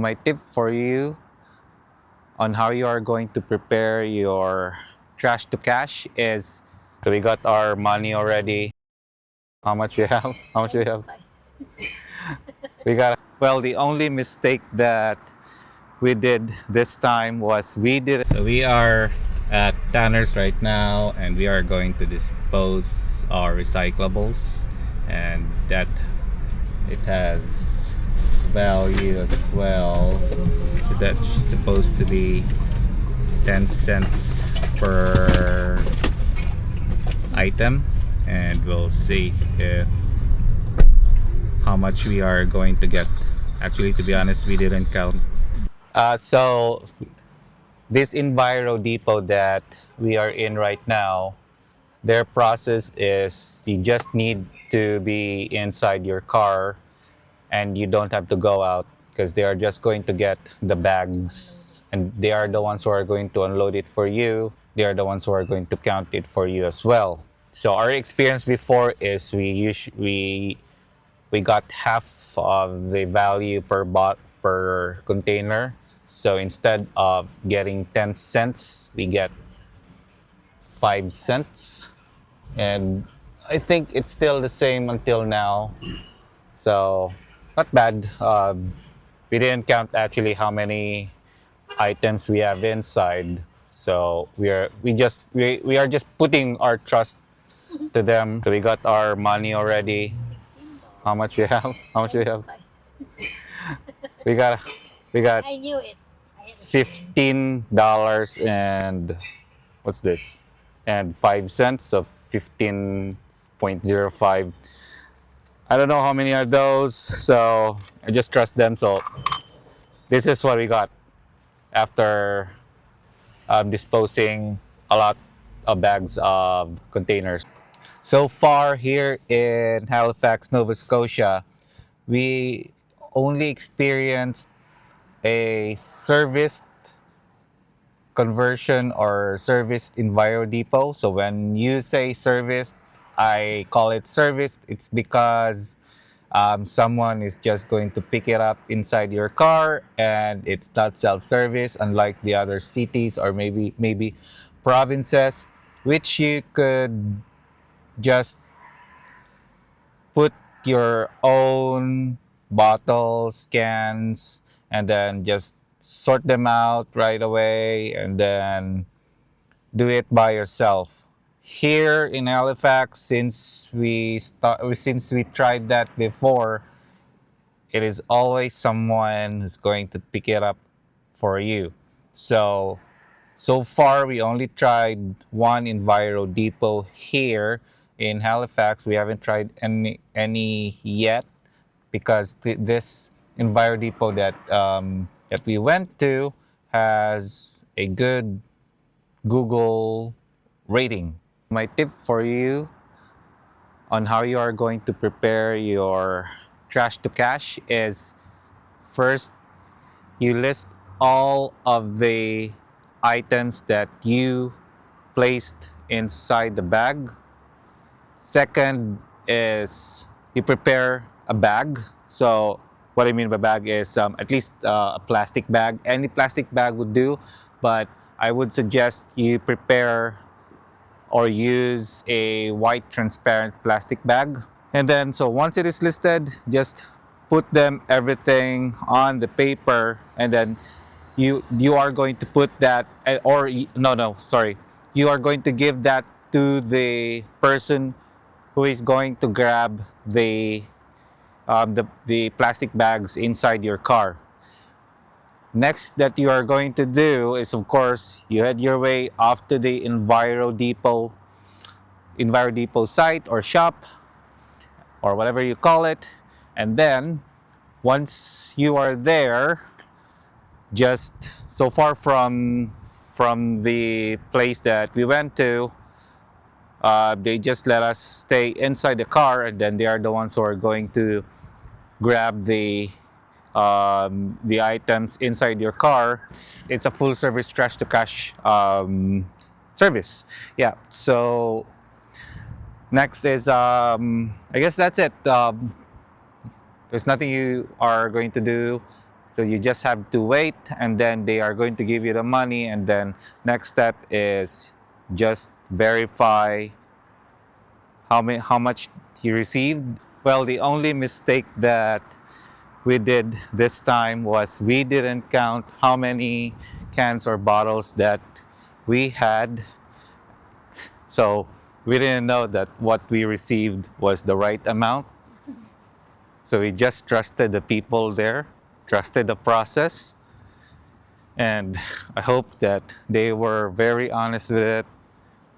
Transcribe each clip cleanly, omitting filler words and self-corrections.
My tip for you on how you are going to prepare your trash to cash is, so we got our money already. How much we have? How much we have? We got, well, the only mistake that we did this time was we did. So we are at Tanner's right now, and we are going to dispose our recyclables, and that it has value as well. So that's supposed to be 10 cents per item, and we'll see if how much we are going to get. Actually, to be honest, we didn't count. So this Enviro-Depot that we are in right now, their process is you just need to be inside your car and you don't have to go out, because they are just going to get the bags and they are the ones who are going to unload it for you. They are the ones who are going to count it for you as well. So our experience before is we got half of the value per container. So instead of getting 10 cents, we get 5 cents. And I think it's still the same until now. So not bad. We didn't count actually how many items we have inside. So we are just putting our trust to them. So we got our money already. How much we have? How much we have? We got I knew it. $15 and what's this? And 5 cents, so 15.05. I don't know how many are those, so I just trust them. So this is what we got after disposing a lot of bags of containers. So far here in Halifax, Nova Scotia, we only experienced a serviced conversion or serviced Enviro-Depot. So when you say serviced, I call it serviced. It's because someone is just going to pick it up inside your car, and it's not self-service, unlike the other cities or maybe provinces, which you could just put your own bottles, cans, and then just sort them out right away and then do it by yourself. Here in Halifax, since we tried that before, it is always someone who's going to pick it up for you. So far we only tried one Enviro-Depot here in Halifax. We haven't tried any yet, because this Enviro-Depot that we went to has a good Google rating. My tip for you on how you are going to prepare your trash to cash is, first, you list all of the items that you placed inside the bag. Second is you prepare a bag. So what I mean by bag is at least a plastic bag. Any plastic bag would do, but I would suggest you prepare or use a white transparent plastic bag. And then, so once it is listed, just put them everything on the paper, and then you are going to put that, or no, sorry, you are going to give that to the person who is going to grab the plastic bags inside your car. Next that you are going to do is, of course, you head your way off to the Enviro-Depot site or shop or whatever you call it. And then once you are there, just so far from the place that we went to, they just let us stay inside the car, and then they are the ones who are going to grab the items inside your car. It's a full service trash to cash service. Yeah. So next is I guess that's it. There's nothing you are going to do. So you just have to wait, and then they are going to give you the money, and then next step is just verify how much you received. Well, the only mistake that we did this time was we didn't count how many cans or bottles that we had. So we didn't know that what we received was the right amount. So we just trusted the people there, trusted the process, and I hope that they were very honest with it.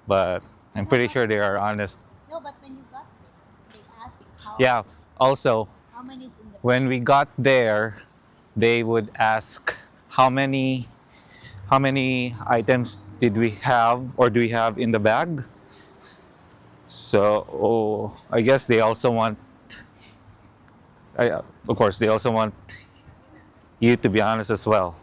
But I'm pretty sure they are honest. No, but when you got there, they asked Yeah. Also, how many is in the when we got there, they would ask how many items did we have or do we have in the bag. So I guess they also want, of course, they also want you to be honest as well.